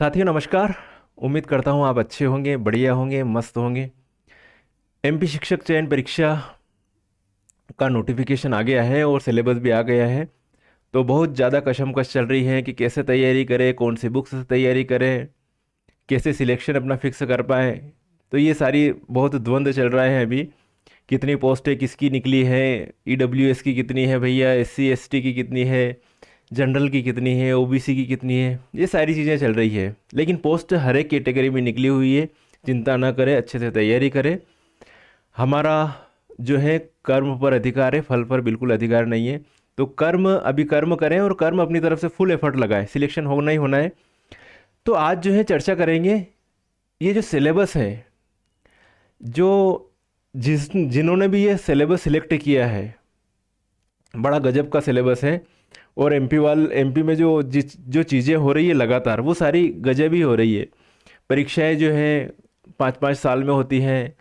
साथियों नमस्कार। उम्मीद करता हूँ आप अच्छे होंगे, बढ़िया होंगे, मस्त होंगे। एमपी शिक्षक चयन परीक्षा का नोटिफिकेशन आ गया है और सिलेबस भी आ गया है। तो बहुत ज़्यादा कशमकश चल रही है कि कैसे तैयारी करें, कौन सी बुक से तैयारी करें, कैसे सिलेक्शन अपना फिक्स कर पाए। तो ये सारी बहुत द्वंद्व चल रहा है अभी। कितनी पोस्टें किसकी निकली है, ईडब्ल्यूएस की कितनी है भैया, एससी एसटी की कितनी है, जनरल की कितनी है, ओबीसी की कितनी है, ये सारी चीज़ें चल रही है। लेकिन पोस्ट हर एक कैटेगरी में निकली हुई है। चिंता ना करें, अच्छे से तैयारी करें। हमारा जो है कर्म पर अधिकार है, फल पर बिल्कुल अधिकार नहीं है। तो कर्म अभी कर्म करें और कर्म अपनी तरफ से फुल एफर्ट लगाएं, सिलेक्शन होना ही होना है। तो आज जो है चर्चा करेंगे ये जो सिलेबस है, जो जिन्होंने भी ये सिलेबस सिलेक्ट किया है, बड़ा गजब का सिलेबस है। और एमपी में जो चीज़ें हो रही है लगातार, वो सारी गजब ही हो रही है। परीक्षाएं जो हैं 5-5 साल में होती हैं।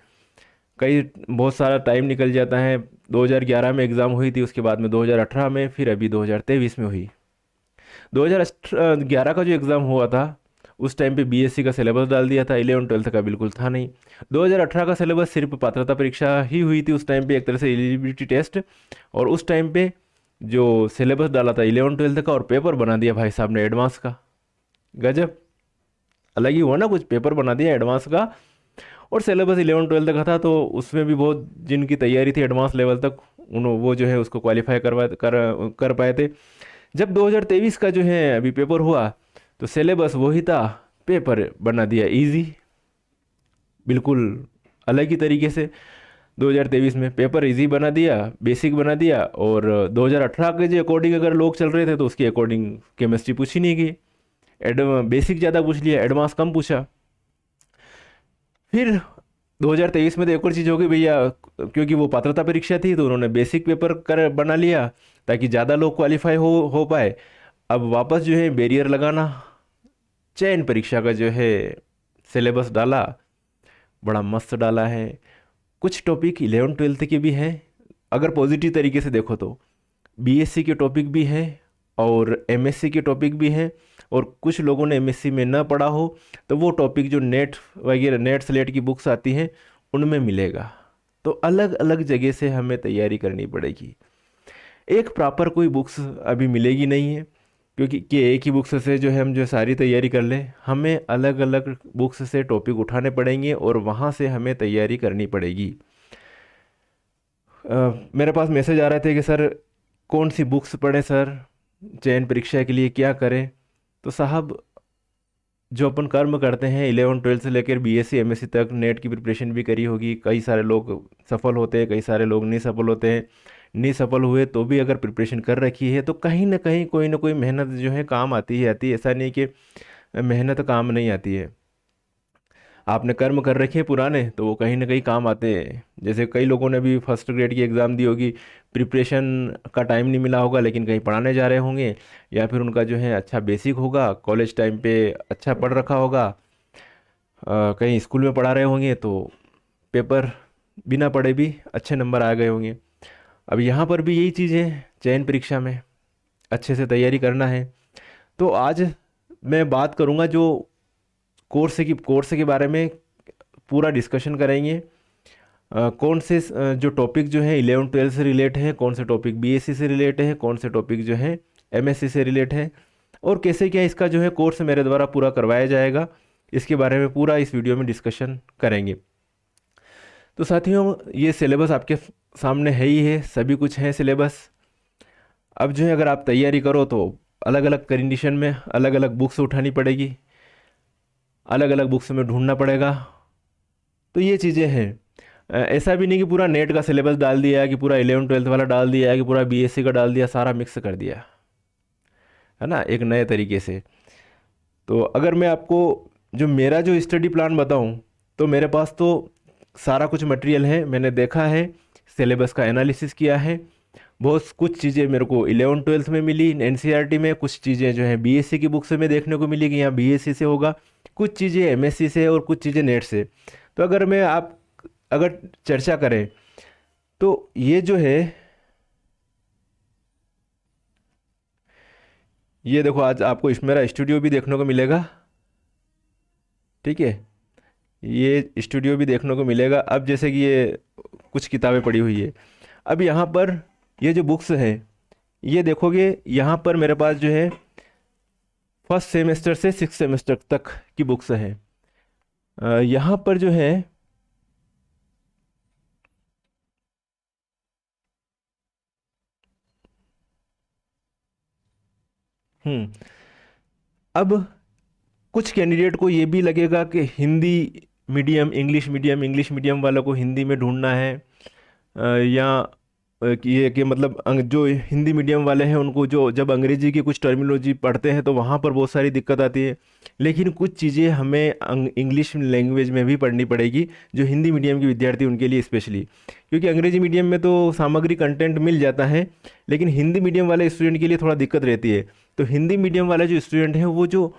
कई बहुत सारा टाइम निकल जाता है। 2011 में एग्ज़ाम हुई थी, उसके बाद में 2018 में, फिर अभी 2023 में हुई। 2011 का जो एग्ज़ाम हुआ था उस टाइम पे बीएससी का सिलेबस डाल दिया था, 11-12 का बिल्कुल था नहीं। 2018 का सिलेबस सिर्फ पात्रता परीक्षा ही हुई थी उस टाइम पे, एक तरह से एलिजिबिलिटी टेस्ट। और उस टाइम पे जो सिलेबस डाला था 11-12 का, और पेपर बना दिया भाई साहब ने एडवांस का। गजब, अलग ही हुआ ना, कुछ पेपर बना दिया एडवांस का। और सिलेबस 11-12 का था, तो उसमें भी बहुत जिनकी तैयारी थी एडवांस लेवल तक, उन वो जो है उसको क्वालिफाई कर पाए थे। जब 2023 का जो है अभी पेपर हुआ, तो सिलेबस वही था, पेपर बना दिया इजी, बिल्कुल अलग ही तरीके से। 2023 में पेपर इजी बना दिया, बेसिक बना दिया। और 2018 के जो अकॉर्डिंग अगर लोग चल रहे थे तो उसके अकॉर्डिंग केमिस्ट्री पूछी नहीं गई, एड बेसिक ज़्यादा पूछ लिया, एडवांस कम पूछा। फिर 2023 में तो एक और चीज़ हो गई भैया, क्योंकि वो पात्रता परीक्षा थी तो उन्होंने बेसिक पेपर कर बना लिया ताकि ज़्यादा लोग क्वालिफाई हो पाए। अब वापस जो है बैरियर लगाना, चयन परीक्षा का जो है सिलेबस डाला, बड़ा मस्त डाला है। कुछ टॉपिक 11-12 के भी हैं, अगर पॉजिटिव तरीके से देखो तो बीएससी के टॉपिक भी हैं और एमएससी के टॉपिक भी हैं। और कुछ लोगों ने एमएससी में ना पढ़ा हो तो वो टॉपिक जो नेट वगैरह, नेट स्लेट की बुक्स आती हैं, उनमें मिलेगा। तो अलग अलग जगह से हमें तैयारी करनी पड़ेगी। एक प्रॉपर कोई बुक्स अभी मिलेगी नहीं है, क्योंकि कि एक ही बुक्स से जो है हम जो सारी तैयारी कर लें, हमें अलग अलग बुक्स से टॉपिक उठाने पड़ेंगे और वहाँ से हमें तैयारी करनी पड़ेगी। मेरे पास मैसेज आ रहे थे कि सर कौन सी बुक्स पढ़ें सर, चयन परीक्षा के लिए क्या करें। तो साहब, जो अपन कर्म करते हैं 11-12 से लेकर बीएससी एमएससी तक, नेट की प्रिपरेशन भी करी होगी, कई सारे लोग सफल होते हैं, कई सारे लोग नहीं सफल होते हैं। नहीं सफल हुए तो भी अगर प्रिपरेशन कर रखी है तो कहीं ना कोई मेहनत जो है काम आती है, आती है। ऐसा नहीं कि मेहनत काम नहीं आती है। आपने कर्म कर रखे हैं पुराने तो वो कहीं ना कहीं काम आते हैं। जैसे कई लोगों ने भी फर्स्ट ग्रेड की एग्ज़ाम दी होगी, प्रिपरेशन का टाइम नहीं मिला होगा, लेकिन कहीं पढ़ाने जा रहे होंगे, या फिर उनका जो है अच्छा बेसिक होगा, कॉलेज टाइम पे अच्छा पढ़ रखा होगा, कहीं स्कूल में पढ़ा रहे होंगे, तो पेपर बिना पढ़े भी अच्छे नंबर आ गए होंगे। अब यहाँ पर भी यही चीज़ है, चयन परीक्षा में अच्छे से तैयारी करना है। तो आज मैं बात करूँगा जो कोर्स के बारे में पूरा डिस्कशन करेंगे। कौन से जो टॉपिक जो है 11-12 से रिलेट है, कौन से टॉपिक बीएससी से रिलेट है, कौन से टॉपिक जो है एमएससी से रिलेट है, और कैसे क्या इसका जो है कोर्स मेरे द्वारा पूरा करवाया जाएगा, इसके बारे में पूरा इस वीडियो में डिस्कशन करेंगे। तो साथियों, ये सिलेबस आपके सामने है ही है, सभी कुछ है सिलेबस। अब जो है अगर आप तैयारी करो तो अलग अलग कंडीशन में अलग अलग बुक्स उठानी पड़ेगी, अलग अलग बुक्स में ढूंढना पड़ेगा। तो ये चीज़ें हैं। ऐसा भी नहीं कि पूरा नेट का सिलेबस डाल दिया, कि पूरा 11-12 वाला डाल दिया, कि पूरा बीएससी का डाल दिया, सारा मिक्स कर दिया, है ना, एक नए तरीके से। तो अगर मैं आपको जो मेरा जो स्टडी प्लान बताऊं, तो मेरे पास तो सारा कुछ मटेरियल है, मैंने देखा है, सिलेबस का एनालिसिस किया है। बहुत कुछ चीज़ें मेरे को 11-12 में मिली एनसीईआरटी में, कुछ चीज़ें जो हैं बीएससी की बुक से में देखने को मिली कि यहाँ बीएससी से होगा, कुछ चीज़ें एमएससी से, और कुछ चीज़ें नेट से। तो अगर मैं आप अगर चर्चा करें तो ये जो है, ये देखो आज आपको इस मेरा स्टूडियो भी देखने को मिलेगा। ठीक है, ये स्टूडियो भी देखने को मिलेगा। अब जैसे कि ये कुछ किताबें पड़ी हुई है, अब यहाँ पर ये जो बुक्स हैं, ये देखोगे यहाँ पर मेरे पास जो है फर्स्ट सेमेस्टर से सिक्स सेमेस्टर तक की बुक्स हैं। यहाँ पर जो है हम्म अब कुछ कैंडिडेट को ये भी लगेगा कि हिंदी मीडियम इंग्लिश मीडियम वालों को हिंदी में ढूंढना है, या कि ये कि मतलब जो हिंदी मीडियम वाले हैं उनको जो जब अंग्रेजी की कुछ टर्मिनोलॉजी पढ़ते हैं तो वहाँ पर बहुत सारी दिक्कत आती है। लेकिन कुछ चीज़ें हमें इंग्लिश लैंग्वेज में भी पढ़नी पड़ेगी, जो हिंदी मीडियम के विद्यार्थी उनके लिए स्पेशली, क्योंकि अंग्रेजी मीडियम में तो सामग्री कंटेंट मिल जाता है, लेकिन हिंदी मीडियम वाले स्टूडेंट के लिए थोड़ा दिक्कत रहती है। तो हिंदी मीडियम वाले जो स्टूडेंट हैं वो जो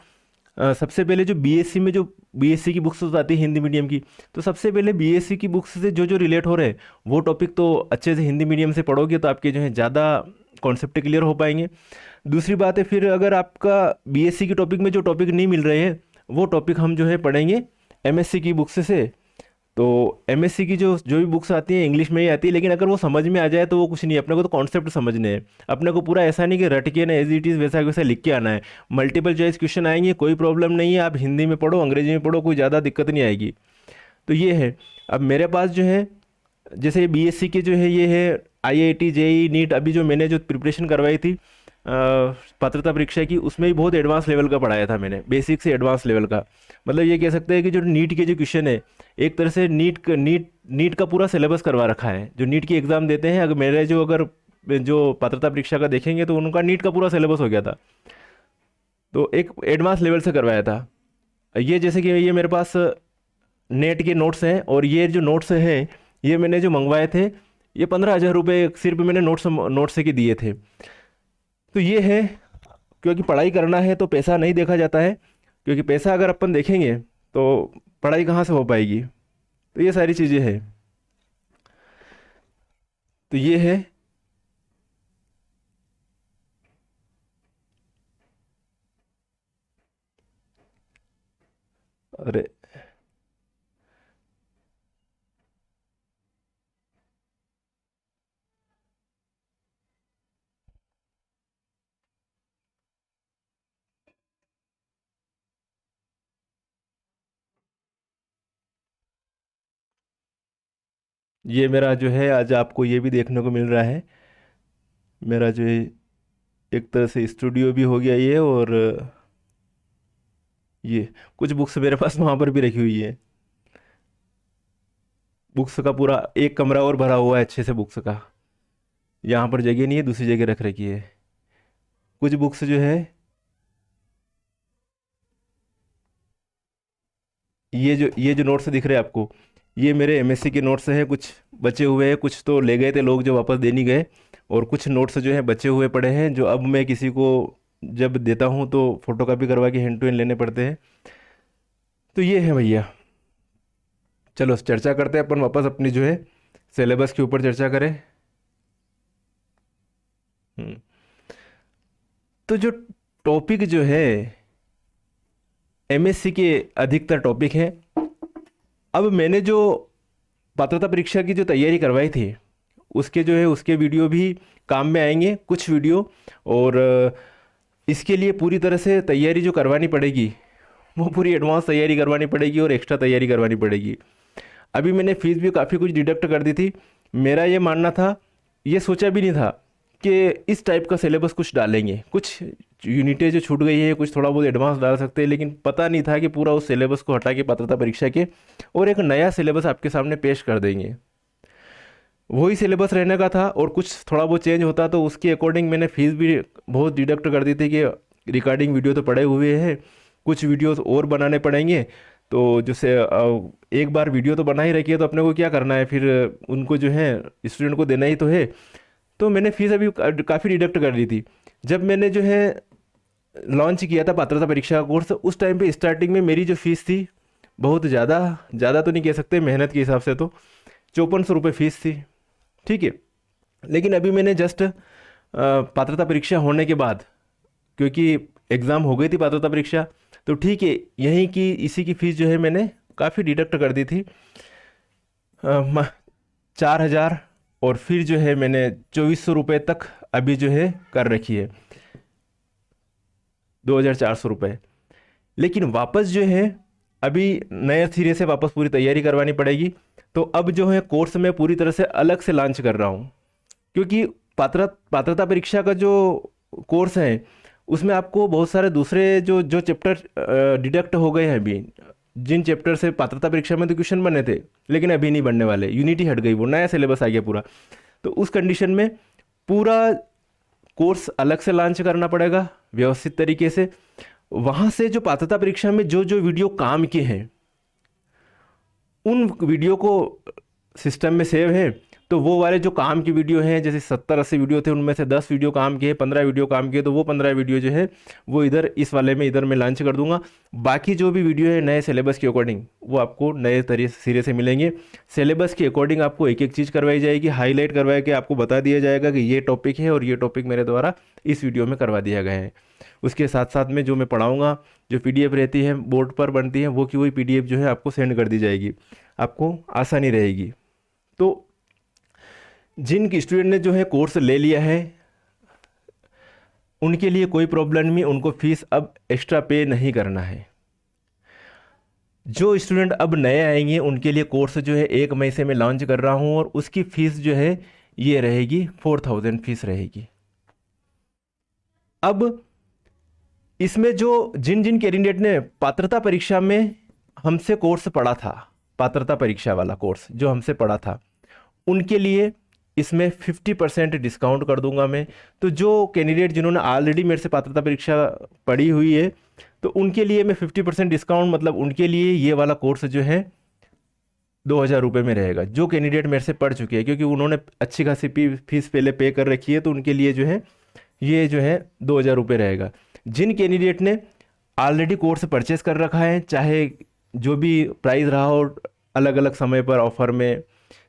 सबसे पहले जो बीएससी में जो बीएससी की बुक्स आती है हिंदी मीडियम की, तो सबसे पहले बीएससी की बुक्स से जो जो रिलेट हो रहे हैं वो टॉपिक तो अच्छे से हिंदी मीडियम से पढ़ोगे तो आपके जो है ज़्यादा कॉन्सेप्ट क्लियर हो पाएंगे। दूसरी बात है, फिर अगर आपका बीएससी के टॉपिक में जो टॉपिक नहीं मिल रहे हैं वो टॉपिक हम जो है पढ़ेंगे एमएससी की बुक्स से। तो एमएससी की जो जो भी बुक्स आती हैं इंग्लिश में ही आती है, लेकिन अगर वो समझ में आ जाए तो वो कुछ नहीं है, अपने को तो कॉन्सेप्ट समझने हैं। अपने को पूरा ऐसा नहीं कि रट के ना एज इट इज़ वैसा वैसा लिख के आना है। मल्टीपल चॉइस क्वेश्चन आएंगे, कोई प्रॉब्लम नहीं है, आप हिंदी में पढ़ो अंग्रेजी में पढ़ो, कोई ज़्यादा दिक्कत नहीं आएगी। तो ये है। अब मेरे पास जो है जैसे बीएससी के जो है ये है आईआईटी जेई नीट, अभी जो मैंने जो प्रिपरेशन करवाई थी पात्रता परीक्षा की, उसमें भी बहुत एडवांस लेवल का पढ़ाया था मैंने, बेसिक से एडवांस लेवल का। मतलब ये कह सकते हैं कि जो नीट के जो क्वेश्चन है, एक तरह से नीट का पूरा सिलेबस करवा रखा है। जो नीट की एग्ज़ाम देते हैं, अगर जो पात्रता परीक्षा का देखेंगे तो उनका नीट का पूरा सिलेबस हो गया था, तो एक एडवांस लेवल से करवाया था। ये जैसे कि ये मेरे पास नेट के नोट्स हैं, और ये जो नोट्स हैं ये मैंने जो मंगवाए थे, ये 15,000 रुपये सिर्फ मैंने नोट्स से के दिए थे। तो ये है, क्योंकि पढ़ाई करना है तो पैसा नहीं देखा जाता है, क्योंकि पैसा अगर अपन देखेंगे तो पढ़ाई कहाँ से हो पाएगी। तो ये सारी चीज़ें हैं। तो ये है। अरे ये मेरा जो है आज आपको ये भी देखने को मिल रहा है, मेरा जो है एक तरह से स्टूडियो भी हो गया ये, और ये कुछ बुक्स मेरे पास वहाँ पर भी रखी हुई है। बुक्स का पूरा एक कमरा और भरा हुआ है अच्छे से बुक्स का। यहाँ पर जगह नहीं है, दूसरी जगह रख रखी है कुछ बुक्स जो है। ये जो नोट्स दिख रहे हैं आपको, ये मेरे एमएससी के नोट्स हैं। कुछ बचे हुए हैं, कुछ तो ले गए थे लोग जो वापस दे नहीं गए, और कुछ नोट्स जो हैं बचे हुए पड़े हैं, जो अब मैं किसी को जब देता हूँ तो फोटोकॉपी करवा के हैंड टू हैंड लेने पड़ते हैं। तो ये है भैया। चलो चर्चा करते हैं अपन वापस अपनी जो है सिलेबस के ऊपर चर्चा करें। हम्म, तो जो टॉपिक जो है एमएससी के अधिकतर टॉपिक हैं। अब मैंने जो पात्रता परीक्षा की जो तैयारी करवाई थी उसके जो है उसके वीडियो भी काम में आएंगे, कुछ वीडियो। और इसके लिए पूरी तरह से तैयारी जो करवानी पड़ेगी वो पूरी एडवांस तैयारी करवानी पड़ेगी और एक्स्ट्रा तैयारी करवानी पड़ेगी। अभी मैंने फीस भी काफ़ी कुछ डिडक्ट कर दी थी। मेरा ये मानना था, ये सोचा भी नहीं था कि इस टाइप का सिलेबस कुछ डालेंगे। कुछ यूनिटें जो छूट गई है, कुछ थोड़ा बहुत एडवांस डाल सकते हैं, लेकिन पता नहीं था कि पूरा उस सिलेबस को हटा के पात्रता परीक्षा के और एक नया सिलेबस आपके सामने पेश कर देंगे। वही सिलेबस रहने का था, और कुछ थोड़ा बहुत चेंज होता तो उसके अकॉर्डिंग मैंने फीस भी बहुत डिडक्ट कर दी थी कि रिकॉर्डिंग वीडियो तो पड़े हुए हैं, कुछ वीडियोस और बनाने पड़ेंगे। तो जैसे एक बार वीडियो तो बना ही रखी है तो अपने को क्या करना है, फिर उनको जो है स्टूडेंट को देना ही तो है। तो मैंने फीस अभी काफ़ी डिडक्ट कर दी थी। जब मैंने जो है लॉन्च किया था पात्रता परीक्षा का कोर्स, उस टाइम पे स्टार्टिंग में मेरी जो फीस थी बहुत ज़्यादा, ज़्यादा तो नहीं कह सकते, मेहनत के हिसाब से तो 5400 रुपये फीस थी। ठीक है। लेकिन अभी मैंने जस्ट पात्रता परीक्षा होने के बाद, क्योंकि एग्ज़ाम हो गई थी पात्रता परीक्षा, तो ठीक है, यहीं की इसी की फ़ीस जो है मैंने काफ़ी डिडक्ट कर दी थी, 4,000, और फिर जो है मैंने 2,400 रुपये तक अभी जो है कर रखी है, 2,400 रुपये। लेकिन वापस जो है अभी नए सिरे से वापस पूरी तैयारी करवानी पड़ेगी। तो अब जो है कोर्स मैं पूरी तरह से अलग से लॉन्च कर रहा हूँ, क्योंकि पात्रता परीक्षा का जो कोर्स है उसमें आपको बहुत सारे दूसरे जो जो चैप्टर डिडक्ट हो गए हैं अभी, जिन चैप्टर से पात्रता परीक्षा में तो क्वेश्चन बने थे लेकिन अभी नहीं बनने वाले, यूनिटी हट गई, वो नया सिलेबस आ गया पूरा। तो उस कंडीशन में पूरा कोर्स अलग से लॉन्च करना पड़ेगा व्यवस्थित तरीके से। वहाँ से जो पात्रता परीक्षा में जो जो वीडियो काम के हैं उन वीडियो को सिस्टम में सेव है, तो वो वाले जो काम की वीडियो हैं, जैसे 70-80 वीडियो थे, उनमें से 10 वीडियो काम के, 15 वीडियो काम के, तो वो 15 वीडियो जो है वो इधर इस वाले में इधर मैं लॉन्च कर दूंगा। बाकी जो भी वीडियो है नए सिलेबस के अकॉर्डिंग वो आपको नए सिरे से मिलेंगे। सिलेबस के अकॉर्डिंग आपको एक एक चीज़ करवाई जाएगी, हाईलाइट करवाए के आपको बता दिया जाएगा कि ये टॉपिक है और ये टॉपिक मेरे द्वारा इस वीडियो में करवा दिया गया है। उसके साथ साथ में जो मैं पढ़ाऊँगा, जो PDF रहती है बोर्ड पर बनती है, वो की वही PDF जो है आपको सेंड कर दी जाएगी, आपको आसानी रहेगी। तो जिन स्टूडेंट ने जो है कोर्स ले लिया है उनके लिए कोई प्रॉब्लम नहीं, उनको फीस अब एक्स्ट्रा पे नहीं करना है। जो स्टूडेंट अब नए आएंगे उनके लिए कोर्स जो है 1 मई से मैं लॉन्च कर रहा हूँ, और उसकी फ़ीस जो है ये रहेगी 4,000 फीस रहेगी। अब इसमें जो जिन जिन कैंडिडेट ने पात्रता परीक्षा में हमसे कोर्स पढ़ा था, पात्रता परीक्षा वाला कोर्स जो हमसे पढ़ा था, उनके लिए इसमें 50% डिस्काउंट कर दूंगा मैं। तो जो कैंडिडेट जिन्होंने ऑलरेडी मेरे से पात्रता परीक्षा पढ़ी हुई है तो उनके लिए मैं 50% डिस्काउंट, मतलब उनके लिए ये वाला कोर्स जो है 2,000 रुपये में रहेगा। जो कैंडिडेट मेरे से पढ़ चुके हैं, क्योंकि उन्होंने अच्छी खासी फीस पहले पे कर रखी है, तो उनके लिए जो है ये जो है 2,000 रुपये रहेगा। जिन कैंडिडेट ने ऑलरेडी कोर्स परचेस कर रखा है, चाहे जो भी प्राइस रहा हो अलग अलग समय पर ऑफर में,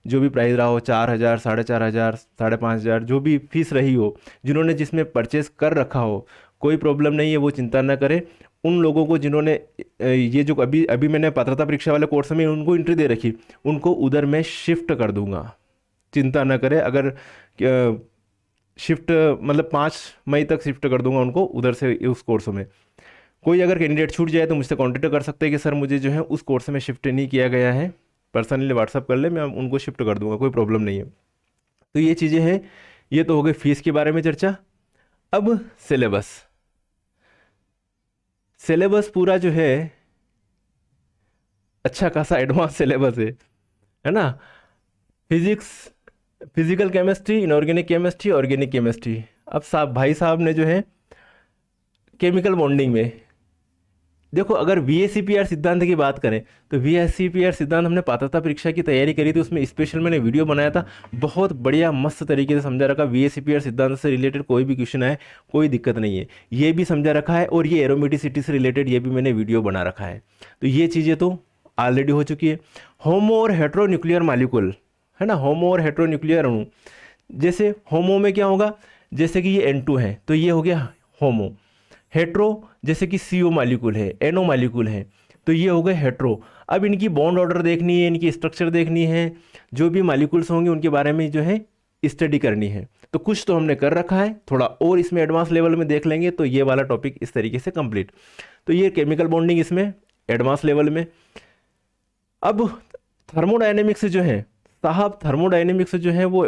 जो भी प्राइस रहा हो 4,000, 4,500, 5,500, जो भी फीस रही हो, जिन्होंने जिसमें परचेस कर रखा हो, कोई प्रॉब्लम नहीं है, वो चिंता ना करें। उन लोगों को जिन्होंने ये जो अभी अभी मैंने पात्रता परीक्षा वाले कोर्स में उनको एंट्री दे रखी, उनको उधर मैं शिफ्ट कर दूंगा, चिंता ना करें। अगर शिफ्ट मतलब 5 मई तक शिफ्ट कर दूंगा उनको उधर से उस कोर्स में। कोई अगर कैंडिडेट छूट जाए तो मुझसे कांटेक्ट कर सकते हैं कि सर मुझे जो है उस कोर्स में शिफ्ट नहीं किया गया है, पर्सनली व्हाट्सअप कर ले, मैं उनको शिफ्ट कर दूंगा, कोई प्रॉब्लम नहीं है। तो ये चीज़ें हैं। ये तो हो गई फीस के बारे में चर्चा। अब सिलेबस पूरा जो है अच्छा खासा एडवांस सिलेबस है ना। Physics, physical chemistry, inorganic chemistry, organic chemistry. अब भाई साहब ने जो है केमिकल बॉन्डिंग में देखो, अगर VACPR सिद्धांत की बात करें तो VACPR सिद्धांत हमने पात्रता परीक्षा की तैयारी करी थी, उसमें स्पेशल मैंने वीडियो बनाया था, बहुत बढ़िया मस्त तरीके से समझा रखा। VACPR सिद्धांत से रिलेटेड कोई भी क्वेश्चन आए कोई दिक्कत नहीं है, ये भी समझा रखा है। और ये एरोमेटिसिटी से रिलेटेड ये भी मैंने वीडियो बना रखा है। तो ये चीज़ें तो ऑलरेडी हो चुकी है। होमो और हेट्रोन्यूक्लियर मॉलिक्यूल है ना, होमो और हेट्रोन्यूक्लियर अणु। जैसे होमो में क्या होगा, जैसे कि ये N2 है तो ये हो गया होमो। हेट्रो जैसे कि CO मॉलिक्यूल है, NO मॉलिक्यूल है, तो ये हो गए हेट्रो। अब इनकी बॉन्ड ऑर्डर देखनी है, इनकी स्ट्रक्चर देखनी है, जो भी मॉलिक्यूल्स होंगे उनके बारे में जो है स्टडी करनी है। तो कुछ तो हमने कर रखा है, थोड़ा और इसमें एडवांस लेवल में देख लेंगे तो ये वाला टॉपिक इस तरीके से कंप्लीट। तो ये केमिकल बॉन्डिंग इसमें एडवांस लेवल में। अब थर्मोडायनेमिक्स जो है साहब, थर्मोडायनेमिक्स जो है वो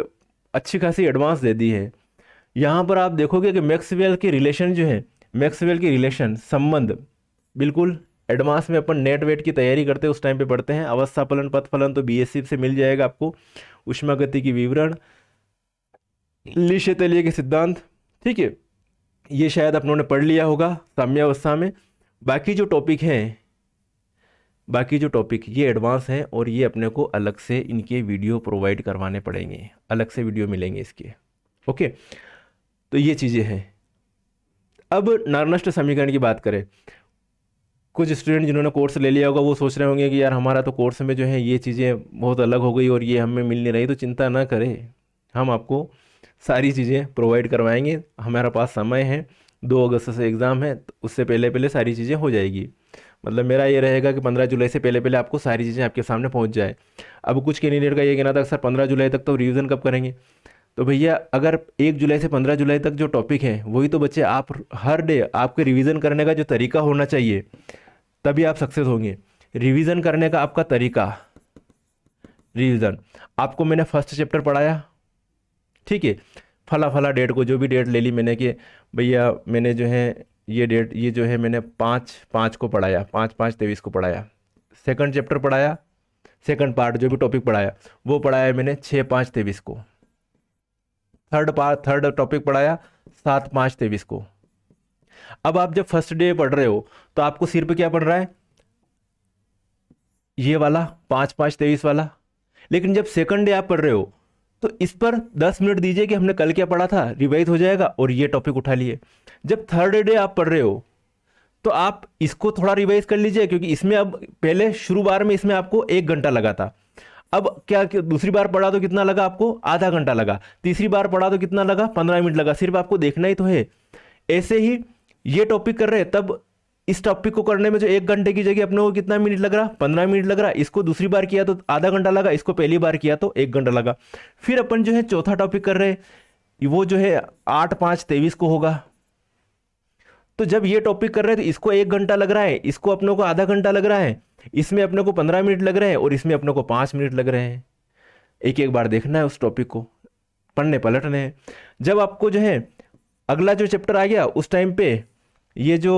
अच्छी खासी एडवांस दे दी है। यहाँ पर आप देखोगे कि मैक्सवेल के रिलेशन जो है, मैक्सवेल की रिलेशन संबंध बिल्कुल एडवांस में अपन नेट वेट की तैयारी करते हैं उस टाइम पे पढ़ते हैं। अवस्था फलन, पथ फलन तो BSc से मिल जाएगा आपको। ऊष्मागति की विवरण, ली शेतेलिए के सिद्धांत, ठीक है, ये शायद अपनों ने पढ़ लिया होगा साम्यावस्था में। बाकी जो टॉपिक ये एडवांस हैं और ये अपने को अलग से इनके वीडियो प्रोवाइड करवाने पड़ेंगे, अलग से वीडियो मिलेंगे इसके। ओके, तो ये चीज़ें हैं। अब नार्नस्ट समीकरण की बात करें, कुछ स्टूडेंट जिन्होंने कोर्स ले लिया होगा वो सोच रहे होंगे कि यार हमारा तो कोर्स में जो है ये चीज़ें बहुत अलग हो गई और ये हमें मिल नहीं रही। तो चिंता ना करें, हम आपको सारी चीज़ें प्रोवाइड करवाएंगे। हमारे पास समय है, 2 अगस्त से एग्ज़ाम है, तो उससे पहले पहले सारी चीज़ें हो जाएगी। मतलब मेरा ये रहेगा कि 15 जुलाई से पहले पहले आपको सारी चीज़ें आपके सामने पहुंच जाए। अब कुछ कैंडिडेट का ये कहना था सर 15 जुलाई तक तो रिवीजन कब करेंगे। तो भैया अगर 1 जुलाई से 15 जुलाई तक जो टॉपिक है वही तो बच्चे आप हर डे आपके रिवीजन करने का जो तरीका होना चाहिए, तभी आप सक्सेस होंगे। रिवीजन करने का आपका तरीका, रिवीजन आपको मैंने फर्स्ट चैप्टर पढ़ाया, ठीक है, फला फला डेट को जो भी डेट ले ली मैंने कि भैया मैंने जो है ये डेट, ये जो है मैंने 5/5 को पढ़ाया, 5/5/23 को पढ़ाया। सेकंड चैप्टर पढ़ाया, सेकंड पार्ट जो भी टॉपिक पढ़ाया वो पढ़ाया मैंने 6/5/23 को। थर्ड टॉपिक पढ़ाया 7/5/23 को। अब आप जब फर्स्ट डे पढ़ रहे हो तो आपको सिर पे क्या पढ़ रहा है, ये वाला 5/5/23 वाला। लेकिन जब सेकंड डे आप पढ़ रहे हो तो इस पर 10 मिनट दीजिए कि हमने कल क्या पढ़ा था, रिवाइज हो जाएगा और ये टॉपिक उठा लिए। जब थर्ड डे आप पढ़ रहे हो तो आप इसको थोड़ा रिवाइज कर लीजिए, क्योंकि इसमें अब पहले शुरू बार में इसमें आपको 1 घंटा लगा था। अब क्या दूसरी बार पढ़ा तो कितना लगा आपको, आधा घंटा लगा। तीसरी बार पढ़ा तो कितना लगा, 15 मिनट लगा। सिर्फ आपको देखना ही तो है। ऐसे ही ये टॉपिक कर रहे हैं, तब इस टॉपिक को करने में जो 1 घंटे की जगह अपने को कितना मिनट लग रहा, 15 मिनट लग रहा। इसको दूसरी बार किया तो आधा घंटा लगा, इसको पहली बार किया तो 1 घंटा लगा। फिर अपन जो है चौथा टॉपिक कर रहे हैं, वो जो है 8/5/23 को होगा। तो जब ये टॉपिक कर रहे हैं तो इसको 1 घंटा लग रहा है, इसको अपने को आधा घंटा लग रहा है, इसमें अपने को 15 मिनट लग रहे हैं और इसमें अपने को 5 मिनट लग रहे हैं। एक एक बार देखना है उस टॉपिक को, पढ़ने पलटने हैं। जब आपको जो है अगला जो चैप्टर आ गया उस टाइम पे ये जो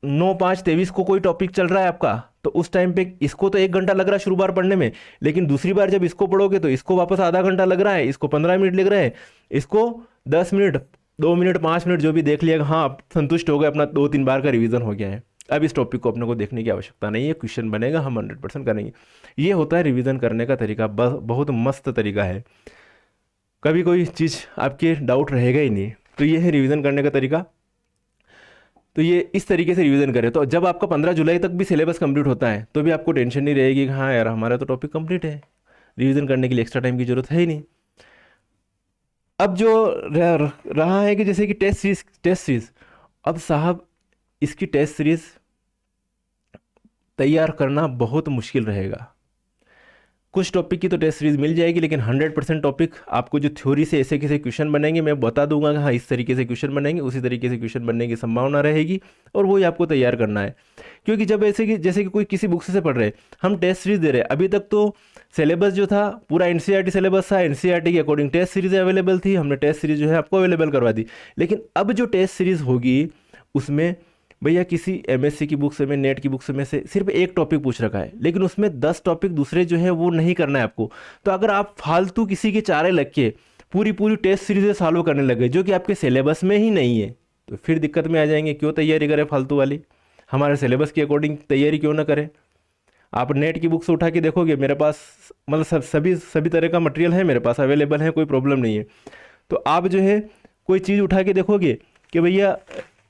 9/5/23 को कोई टॉपिक चल रहा है आपका, तो उस टाइम पे इसको तो 1 घंटा लग रहा है शुरू बार पढ़ने में, लेकिन दूसरी बार जब इसको पढ़ोगे तो इसको वापस आधा घंटा लग रहा है, इसको 15 मिनट लग रहे हैं, इसको 10 मिनट, 2 मिनट, 5 मिनट जो भी देख लिया, हाँ आप संतुष्ट हो गए, अपना 2-3 बार का रिवीजन हो गया है। अब इस टॉपिक को अपने को देखने की आवश्यकता नहीं है, क्वेश्चन बनेगा, हम 100% करेंगे। ये होता है रिवीजन करने का तरीका, बहुत मस्त तरीका है। कभी कोई चीज़ आपके डाउट रहेगा ही नहीं। तो ये है रिवीजन करने का तरीका। तो ये इस तरीके से रिवीजन करें तो जब आपका 15 जुलाई तक भी सिलेबस कंप्लीट होता है तो भी आपको टेंशन नहीं रहेगी कि हाँ यार हमारा तो टॉपिक कंप्लीट है, रिवीजन करने के लिए एक्स्ट्रा टाइम की जरूरत है ही नहीं। अब जो रहा है कि जैसे कि टेस्ट सीरीज, अब साहब इसकी टेस्ट सीरीज तैयार करना बहुत मुश्किल रहेगा। कुछ टॉपिक की तो टेस्ट सीरीज मिल जाएगी, लेकिन 100% टॉपिक आपको जो थ्योरी से ऐसे कैसे क्वेश्चन बनेंगे मैं बता दूंगा कि हाँ इस तरीके से क्वेश्चन बनेंगे, उसी तरीके से क्वेश्चन बनने की संभावना रहेगी और वही आपको तैयार करना है। क्योंकि जब ऐसे कि जैसे कि कोई किसी बुक से पढ़ रहे, हम टेस्ट सीरीज दे रहे हैं, अभी तक तो सिलेबस जो था पूरा एनसीईआरटी सिलेबस था, एनसीईआरटी के अकॉर्डिंग टेस्ट सीरीज अवेलेबल थी, हमने टेस्ट सीरीज जो है आपको अवेलेबल करवा दी। लेकिन अब जो टेस्ट सीरीज होगी उसमें भैया किसी एमएससी की बुक्स में, नेट की बुक्स में से सिर्फ एक टॉपिक पूछ रखा है, लेकिन उसमें 10 टॉपिक दूसरे जो है वो नहीं करना है आपको। तो अगर आप फालतू किसी के चारे लग के पूरी पूरी टेस्ट सीरीज सॉल्व करने लगे जो कि आपके सिलेबस में ही नहीं है, तो फिर दिक्कत में आ जाएंगे। क्यों तैयारी करें फालतू वाली, हमारे सिलेबस के अकॉर्डिंग तैयारी क्यों ना करें। आप नेट की बुक्स उठा के देखोगे, मेरे पास मतलब सभी तरह का मटेरियल है मेरे पास अवेलेबल है, कोई प्रॉब्लम नहीं है। तो आप जो है कोई चीज़ उठा के देखोगे कि भैया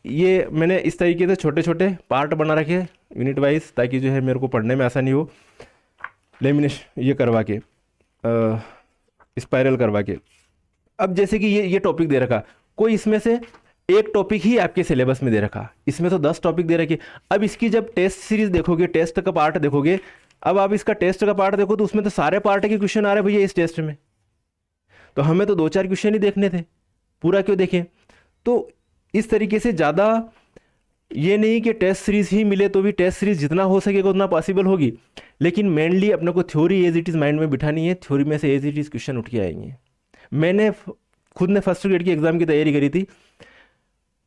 ये मैंने इस तरीके से छोटे छोटे पार्ट बना रखे यूनिट वाइज, ताकि जो है मेरे को पढ़ने में आसानी हो। लेमिनेशन ये करवा के स्पाइरल करवा के। अब जैसे कि ये टॉपिक दे रखा, कोई इसमें से एक टॉपिक ही आपके सिलेबस में दे रखा, इसमें तो 10 टॉपिक दे रखे। अब इसकी जब टेस्ट सीरीज देखोगे, टेस्ट का पार्ट देखोगे, अब आप इसका टेस्ट का पार्ट देखो तो उसमें तो सारे पार्ट के क्वेश्चन आ रहे हैं भैया इस टेस्ट में। तो हमें तो 2-4 क्वेश्चन ही देखने थे, पूरा क्यों देखें। तो इस तरीके से ज़्यादा ये नहीं कि टेस्ट सीरीज ही मिले तो भी टेस्ट सीरीज जितना हो सकेगा उतना पॉसिबल होगी, लेकिन मेनली अपने को theory as it is mind में बिठानी है। थ्योरी में से एज इट इज़ क्वेश्चन उठ के आएंगे। मैंने खुद ने फर्स्ट ग्रेड की एग्ज़ाम की तैयारी करी थी,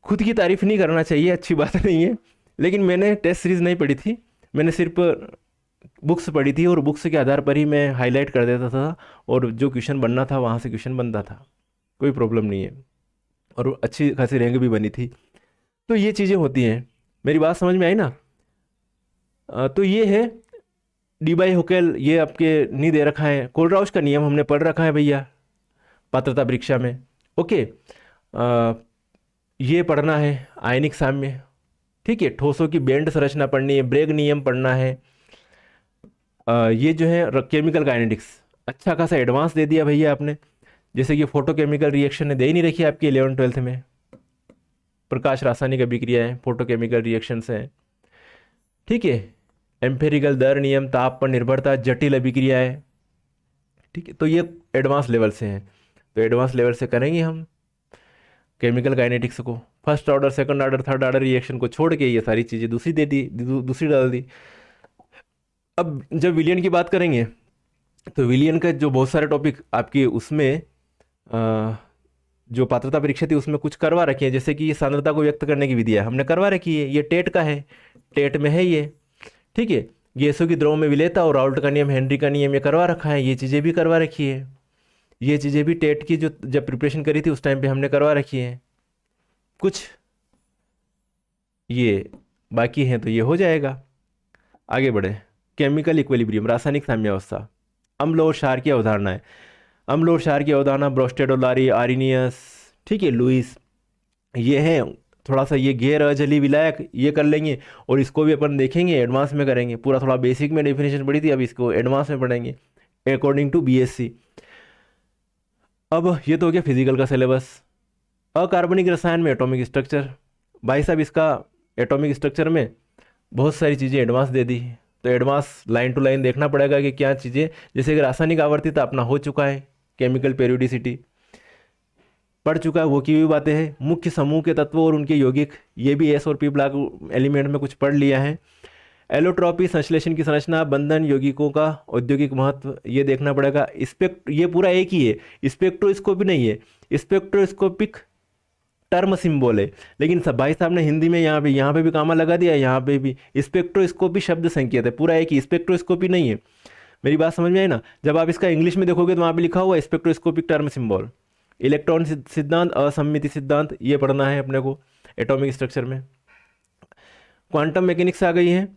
खुद की तारीफ नहीं करना चाहिए, अच्छी बात नहीं है, लेकिन मैंने टेस्ट सीरीज़ नहीं पढ़ी थी, मैंने सिर्फ बुक्स पढ़ी थी और बुक्स के आधार पर ही मैं हाईलाइट कर देता था और जो क्वेश्चन बनना था वहाँ से क्वेश्चन बनता था, कोई प्रॉब्लम नहीं है, और अच्छी खासी रैंक भी बनी थी। तो ये चीज़ें होती हैं। मेरी बात समझ में आई ना। तो ये है डी बाई होकेल, ये आपके नहीं दे रखा है। कोलराउच का नियम हमने पढ़ रखा है भैया पात्रता परीक्षा में, ओके। ये पढ़ना है आयनिक साम्य, ठीक है। ठोसों की बेंड संरचना पढ़नी है, ब्रेग नियम पढ़ना है। ये जो है केमिकल काइनेटिक्स अच्छा खासा एडवांस दे दिया भैया आपने, जैसे कि फोटोकेमिकल रिएक्शन ने दे ही नहीं रखी आपकी 11th-12th में। प्रकाश रासायनिक अभिक्रिया है, फोटोकेमिकल रिएक्शंस हैं। ठीक है। एम्पेरिकल दर, नियम, ताप पर निर्भरता, जटिल अभिक्रियाएं। ठीक है, तो ये एडवांस लेवल से हैं। तो एडवांस लेवल से करेंगे हम केमिकल काइनेटिक्स को। First order, second order, third order reaction को छोड़ के ये सारी चीज़ें दूसरी दे दी, दूसरी डाल दी। अब जब विलियन की बात करेंगे तो विलियन का जो बहुत सारे टॉपिक आपके उसमें जो पात्रता परीक्षा थी उसमें कुछ करवा रखी है, जैसे कि ये सांद्रता को व्यक्त करने की विधियाँ हमने करवा रखी है, ये टेट का है, टेट में है ये। ठीक है, गैसों की द्रव में विलेयता और राउल्ट का नियम, हेनरी का नियम ये करवा रखा है, ये चीज़ें भी करवा रखी है। ये चीज़ें भी टेट की जो जब प्रिपरेशन करी थी उस टाइम पे हमने करवा रखी है। कुछ ये बाकी हैं तो ये हो जाएगा। आगे बढ़े, केमिकल इक्विलिब्रियम, रासायनिक साम्यावस्था, अम्ल और क्षार की अवधारणाएं। अम्ल और क्षार की अवधारणा ब्रोस्टेड और लारी, आरिनियस, ठीक है, लुइस, ये है। थोड़ा सा ये गैर अजली विलायक ये कर लेंगे, और इसको भी अपन देखेंगे, एडवांस में करेंगे। पूरा थोड़ा बेसिक में डेफिनेशन पढ़ी थी, अब इसको एडवांस में पढ़ेंगे अकॉर्डिंग टू बीएससी। अब ये तो हो गया फिजिकल का सिलेबस। अकार्बनिक रसायन में एटॉमिक स्ट्रक्चर, भाई साहब इसका एटॉमिक स्ट्रक्चर में बहुत सारी चीज़ें एडवांस दे दी, तो एडवांस लाइन टू लाइन देखना पड़ेगा कि क्या चीज़ें, जैसे कि रासायनिक आवर्तिता अपना हो चुका है, केमिकल पेरियोडिसिटी पढ़ चुका है, वो की भी बातें हैं। मुख्य समूह के तत्व और उनके यौगिक, ये भी एस और पी ब्लॉक एलिमेंट में कुछ पढ़ लिया है। एलोट्रॉपी, संश्लेषण की संरचना, बंधन, यौगिकों का औद्योगिक महत्व, ये देखना पड़ेगा। ये पूरा एक ही है, स्पेक्ट्रोस्कोपी नहीं है, स्पेक्ट्रोस्कोपिक टर्म सिंबल है, लेकिन सब भाई साहब ने हिंदी में यहाँ पे भी कामा लगा दिया, यहाँ पे भी स्पेक्ट्रोस्कोपी शब्द संकेत है, पूरा एक ही, स्पेक्ट्रोस्कोपी नहीं है। मेरी बात समझ में आई ना? जब आप इसका इंग्लिश में देखोगे तो वहाँ पे लिखा हुआ है स्पेक्ट्रोस्कोपिक टर्म सिंबल। इलेक्ट्रॉन सिद्धांत, असम्मिति सिद्धांत, ये पढ़ना है अपने को एटॉमिक स्ट्रक्चर में। क्वांटम मैकेनिक्स आ गई है,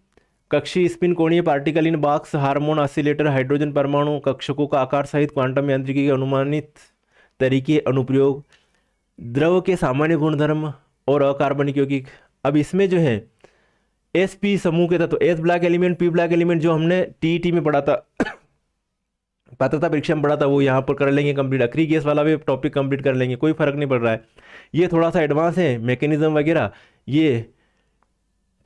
कक्षीय स्पिन, कोणीय particle in box, hormone, oscillator, hydrogen परमाणु, कक्षकों का आकार सहित क्वांटम यांत्रिकी के अनुमानित तरीके, अनुप्रयोग, द्रव के सामान्य गुणधर्म और अकार्बनिक यौगिक। अब इसमें जो है एस पी समूह के तत्व, S block element, P block element, जो हमने टीईटी में पढ़ा था पात्रता परीक्षा में पढ़ा था, वो यहाँ पर कर लेंगे कंप्लीट। अक्री गैस वाला भी टॉपिक कंप्लीट कर लेंगे, कोई फर्क नहीं पड़ रहा है। ये थोड़ा सा एडवांस है, मैकेनिज्म वगैरह, ये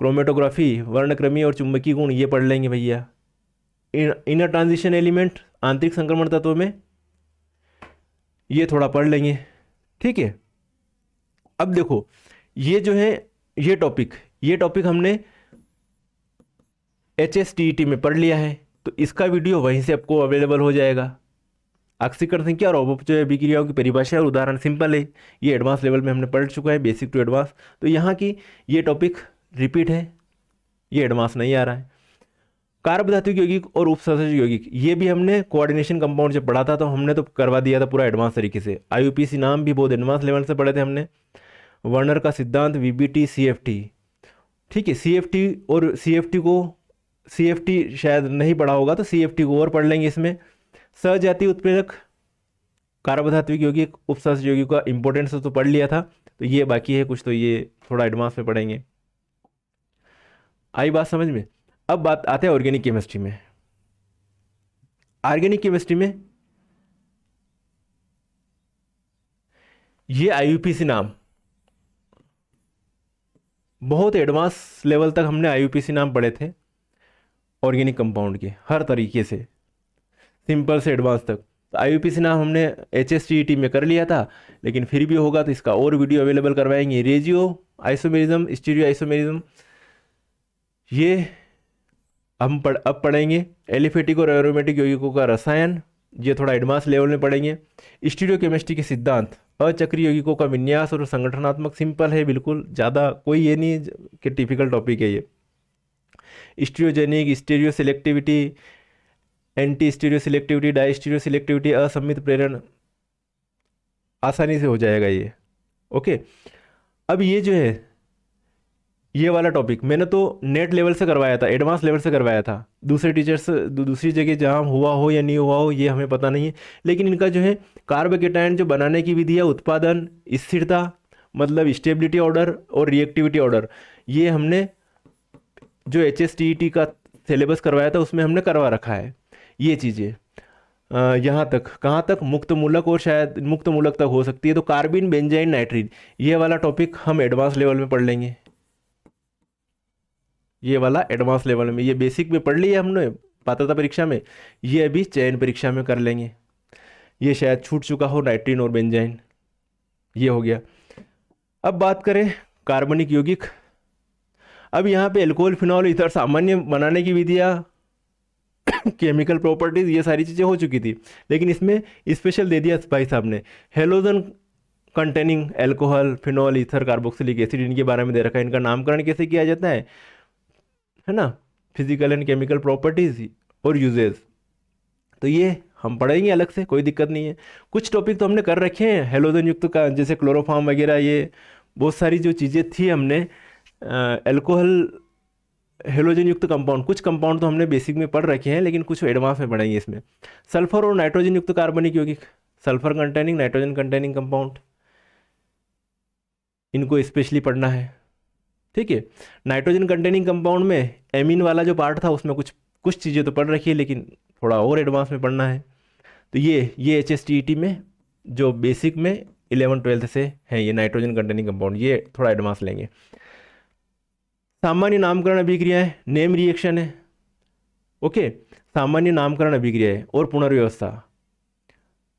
क्रोमेटोग्राफी, वर्णक्रमीय और चुंबकीय गुण ये पढ़ लेंगे भैया। इनर ट्रांजिशन एलिमेंट, आंतरिक संक्रमण तत्व में ये थोड़ा पढ़ लेंगे। ठीक है, अब देखो ये जो है ये टॉपिक हमने HSTET में पढ़ लिया है, तो इसका वीडियो वहीं से आपको अवेलेबल हो जाएगा। आक्सीकरण संख्या और अपचय अभिक्रियाओं की परिभाषा और उदाहरण सिंपल है, ये एडवांस लेवल में हमने पढ़ चुका है, बेसिक टू एडवांस। तो यहाँ की ये टॉपिक रिपीट है, ये एडवांस नहीं आ रहा है। कार्बधातुक यौगिक और उपसंयोजक यौगिक, ये भी हमने कोऑर्डिनेशन कंपाउंड जब पढ़ा था तो हमने तो करवा दिया था पूरा एडवांस तरीके से। IUPAC नाम भी बहुत एडवांस लेवल से पढ़े थे हमने। वर्नर का सिद्धांत, VBT, CFT, ठीक है, CFT शायद नहीं पढ़ा होगा तो CFT को और पढ़ लेंगे इसमें। सजातीय उत्प्रेरक, कार्बधातुक यौगिक, उपसंयोजक यौगिक का इंपॉर्टेंस तो पढ़ लिया था, तो ये बाकी है कुछ, तो ये थोड़ा एडवांस में पढ़ेंगे। आई बात समझ में? अब बात आते हैं ऑर्गेनिक केमिस्ट्री में। ऑर्गेनिक केमिस्ट्री में ये IUPAC नाम बहुत एडवांस लेवल तक हमने IUPAC नाम पढ़े थे ऑर्गेनिक कंपाउंड के, हर तरीके से सिंपल से एडवांस तक। तो IUPAC नाम हमने HSTET में कर लिया था, लेकिन फिर भी होगा तो इसका और वीडियो अवेलेबल करवाएंगे। रेजियो आइसोमेरिज्म, स्टीरियो आइसोमेरिज्म, ये हम अब पढ़ेंगे। एलिफेटिक और एरोमेटिक यौगिकों का रसायन, ये थोड़ा एडवांस लेवल में पढ़ेंगे। स्टीरियो केमिस्ट्री के सिद्धांत, अचक्रीय यौगिकों का विन्यास और संगठनात्मक, सिंपल है बिल्कुल, ज़्यादा कोई ये नहीं कि टिपिकल टॉपिक है ये। Stereogenic, stereoselectivity, anti stereoselectivity, diastereoselectivity, असम्मित प्रेरण, आसानी से हो जाएगा ये। ओके, अब ये जो है ये वाला टॉपिक मैंने तो नेट लेवल से करवाया था, एडवांस लेवल से करवाया था। दूसरे टीचर्स दूसरी जगह जहाँ हुआ हो या नहीं हुआ हो ये हमें पता नहीं है, लेकिन इनका जो है कार्बोकेटायन जो बनाने की विधि है, उत्पादन, स्थिरता मतलब स्टेबिलिटी ऑर्डर और रिएक्टिविटी ऑर्डर, ये हमने जो HSTET का सिलेबस करवाया था उसमें हमने करवा रखा है ये चीज़ें। यहाँ तक, कहाँ तक? मुक्त मूलक और शायद मुक्त मूलक तक हो सकती है। तो कार्बिन, बेंजाइन, नाइट्रीन, ये वाला टॉपिक हम एडवांस लेवल में पढ़ लेंगे। ये वाला एडवांस लेवल में, ये बेसिक में पढ़ लिया हमने पात्रता परीक्षा में, ये अभी चयन परीक्षा में कर लेंगे। ये शायद छूट चुका हो, नाइट्रीन और बेंजाइन, ये हो गया। अब बात करें कार्बनिक यौगिक। अब यहाँ पे एल्कोहल, फिनॉल, ईथर, सामान्य बनाने की विधियाँ, केमिकल प्रॉपर्टीज, ये सारी चीज़ें हो चुकी थी, लेकिन इसमें स्पेशल दे दिया भाई साहब ने, halogen containing alcohol, phenol, ether, carboxylic acid, इनके बारे में दे रखा है। इनका नामकरण कैसे किया जाता है ना, फिजिकल एंड केमिकल प्रॉपर्टीज और यूजेज, तो ये हम पढ़ेंगे अलग से, कोई दिक्कत नहीं है। कुछ टॉपिक तो हमने कर रखे हैं हेलोजन युक्त का, जैसे क्लोरोफॉर्म वगैरह, ये बहुत सारी जो चीज़ें थी हमने, एल्कोहल, हेलोजन युक्त कंपाउंड, कुछ कंपाउंड तो हमने बेसिक में पढ़ रखे हैं, लेकिन कुछ एडवांस में पढ़ेंगे इसमें। सल्फर और नाइट्रोजन युक्त कार्बनिक यौगिक, sulphur containing, nitrogen containing compound, इनको स्पेशली पढ़ना है, ठीक है। नाइट्रोजन कंटेनिंग कंपाउंड में एमीन वाला जो पार्ट था उसमें कुछ कुछ चीज़ें तो पढ़ रखी है, लेकिन थोड़ा और एडवांस में पढ़ना है। तो ये HSTET में जो बेसिक में 11th-12th से है, ये नाइट्रोजन कंटेनिंग कंपाउंड, ये थोड़ा एडवांस लेंगे। सामान्य नामकरण अभिक्रियाएं, नेम रिएक्शन है, ओके, सामान्य नामकरण अभिक्रियाएं और पुनर्व्यवस्था।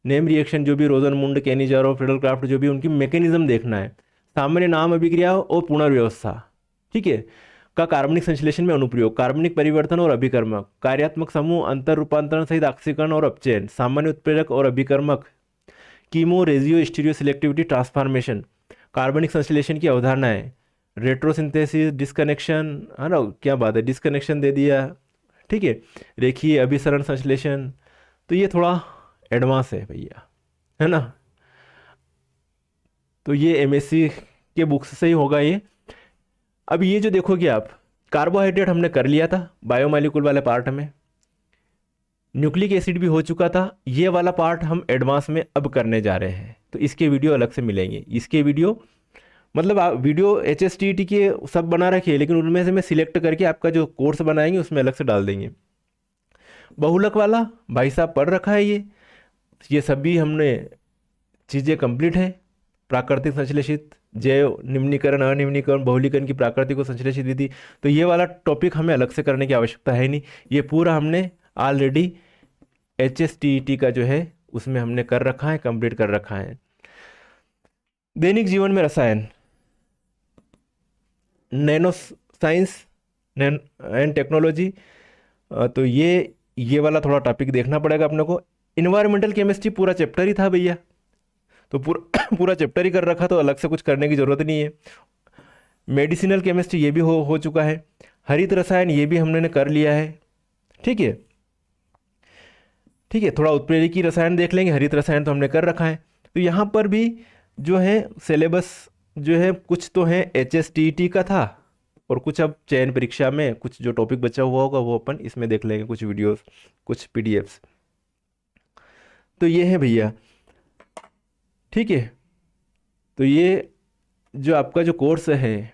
नेम रिएक्शन जो भी रोजनमुंड, केनिजारो, फ्रीडलक्राफ्ट, जो भी उनकी मैकेनिज्म देखना है। सामान्य नाम अभिक्रिया और पुनर्व्यवस्था, ठीक है, का कार्बनिक संश्लेषण में अनुप्रयोग, कार्बनिक परिवर्तन और अभिकर्मक, कार्यात्मक समूह, अंतर रूपांतरण सहित ऑक्सीकरण और अपचयन, सामान्य उत्प्रेरक और अभिकर्मक, कीमो रेजियो स्टीरियो सिलेक्टिविटी ट्रांसफॉर्मेशन, कार्बनिक संश्लेषण की अवधारणाएं, रेट्रोसिंथेसिस, डिस्कनेक्शन, है ना, क्या बात है, डिस्कनेक्शन दे दिया, ठीक है, रेखीय अभिसरण संश्लेषण, तो ये थोड़ा एडवांस है भैया, है ना। तो ये MSc के बुक्स से ही होगा ये। अब ये जो देखोगे आप, कार्बोहाइड्रेट हमने कर लिया था बायोमॉलिक्यूल वाले पार्ट में, न्यूक्लिक एसिड भी हो चुका था, ये वाला पार्ट हम एडवांस में अब करने जा रहे हैं, तो इसके वीडियो अलग से मिलेंगे। इसके वीडियो मतलब आप वीडियो HSTET के सब बना रखिए, लेकिन उनमें से मैं सिलेक्ट करके आपका जो कोर्स बनाएंगे उसमें अलग से डाल देंगे। बहुलक वाला भाई साहब पढ़ रखा है, ये सभी हमने चीज़ें कंप्लीट है। प्राकृतिक संश्लेषित, जैव निम्नीकरण, अनिम्नीकरण, बहुलीकरण की प्राकृतिक और संश्लेषित विधि, तो ये वाला टॉपिक हमें अलग से करने की आवश्यकता है नहीं, ये पूरा हमने ऑलरेडी HSTET का जो है उसमें हमने कर रखा है, कंप्लीट कर रखा है। दैनिक जीवन में रसायन, नैनो साइंस एंड टेक्नोलॉजी, तो ये वाला थोड़ा टॉपिक देखना पड़ेगा अपने को। इन्वायरमेंटल केमिस्ट्री पूरा चैप्टर ही था भैया, तो पूरा पूरा चैप्टर ही कर रखा, तो अलग से कुछ करने की ज़रूरत नहीं है। मेडिसिनल केमिस्ट्री ये भी हो चुका है। हरित रसायन ये भी हमने कर लिया है, ठीक है, ठीक है। थोड़ा उत्प्रेरकी रसायन देख लेंगे, हरित रसायन तो हमने कर रखा है। तो यहाँ पर भी जो है सिलेबस जो है कुछ तो है HSTET का था, और कुछ अब चयन परीक्षा में कुछ जो टॉपिक बचा हुआ होगा वो अपन इसमें देख लेंगे, कुछ वीडियोस, कुछ PDFs। तो ये है भैया, ठीक है। तो ये जो आपका जो कोर्स है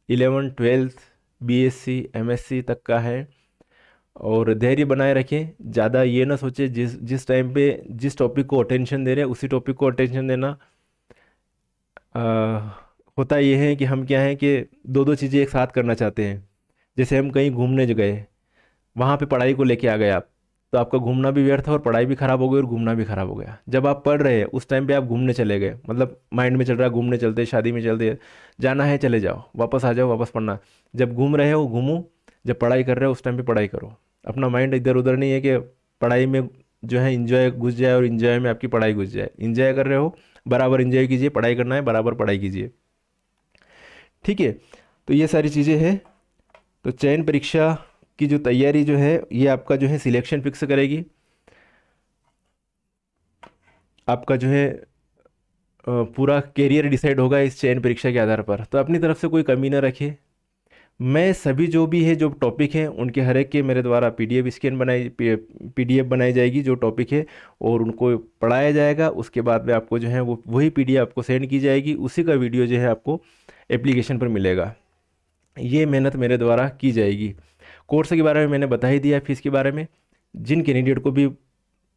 11th 12th BSc MSc तक का है, और धैर्य बनाए रखें, ज़्यादा ये ना सोचे जिस जिस टाइम पे जिस टॉपिक को अटेंशन दे रहे हैं उसी टॉपिक को अटेंशन देना। होता ये है कि हम क्या है कि दो दो चीज़ें एक साथ करना चाहते हैं। जैसे हम कहीं घूमने गए, वहाँ पे पढ़ाई को लेके आ गए आप, तो आपका घूमना भी व्यर्थ है और पढ़ाई भी खराब हो गई और घूमना भी खराब हो गया। जब आप पढ़ रहे हैं उस टाइम पे आप घूमने चले गए, मतलब माइंड में चल रहा है घूमने चलते हैं, शादी में चलते हैं, जाना है चले जाओ, वापस आ जाओ, वापस पढ़ना। जब घूम रहे हो घूमो, जब पढ़ाई कर रहे हो उस टाइम पे पढ़ाई करो। अपना माइंड इधर उधर नहीं है कि पढ़ाई में जो है इंजॉय घुस जाए और इंजॉय में आपकी पढ़ाई घुस जाए। इंजॉय कर रहे हो बराबर इंजॉय कीजिए, पढ़ाई करना है बराबर पढ़ाई कीजिए, ठीक है। तो ये सारी चीज़ें हैं। तो चयन परीक्षा की जो तैयारी जो है ये आपका जो है सिलेक्शन फिक्स करेगी, आपका जो है पूरा कैरियर डिसाइड होगा इस चयन परीक्षा के आधार पर। तो अपनी तरफ से कोई कमी ना रखे। मैं सभी जो भी है जो टॉपिक हैं उनके हर एक के मेरे द्वारा PDF स्कैन PDF बनाई जाएगी जो टॉपिक है, और उनको पढ़ाया जाएगा। उसके बाद में आपको जो है वो वही PDF आपको सेंड की जाएगी, उसी का वीडियो जो है आपको एप्लीकेशन पर मिलेगा। ये मेहनत मेरे द्वारा की जाएगी। कोर्स के बारे में मैंने बता ही दिया, फीस के बारे में। जिन कैंडिडेट को भी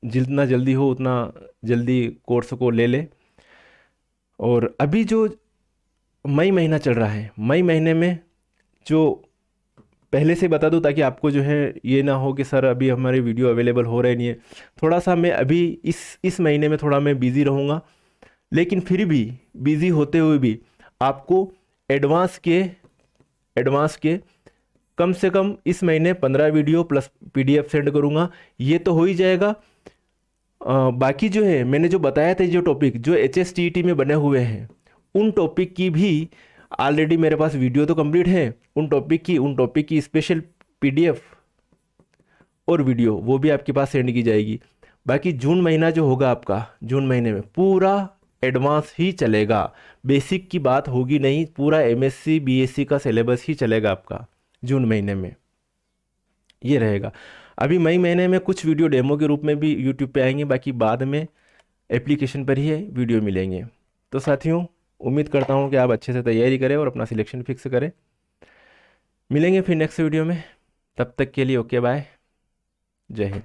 जितना जल्दी हो उतना जल्दी कोर्स को ले ले। और अभी जो मई महीना चल रहा है, मई महीने में जो पहले से बता दूं ताकि आपको जो है ये ना हो कि सर अभी हमारे वीडियो अवेलेबल हो रहे नहीं है। थोड़ा सा मैं अभी इस महीने में थोड़ा मैं बिज़ी रहूँगा, लेकिन फिर भी बिज़ी होते हुए भी आपको एडवांस के कम से कम इस महीने 15 वीडियो प्लस पीडीएफ सेंड करूँगा। ये तो हो ही जाएगा। बाकी जो है मैंने जो बताया था, जो टॉपिक जो HSTET में बने हुए हैं, उन टॉपिक की भी ऑलरेडी मेरे पास वीडियो तो कंप्लीट है। उन टॉपिक की स्पेशल पीडीएफ और वीडियो वो भी आपके पास सेंड की जाएगी। बाकी जून महीना जो होगा आपका, जून महीने में पूरा एडवांस ही चलेगा, बेसिक की बात होगी नहीं, पूरा MSc BSc का सिलेबस ही चलेगा आपका जून महीने में, ये रहेगा। अभी मई महीने में कुछ वीडियो डेमो के रूप में भी यूट्यूब पे आएंगे, बाकी बाद में एप्लीकेशन पर ही वीडियो मिलेंगे। तो साथियों, उम्मीद करता हूँ कि आप अच्छे से तैयारी करें और अपना सिलेक्शन फिक्स करें। मिलेंगे फिर नेक्स्ट वीडियो में, तब तक के लिए ओके बाय, जय हिंद।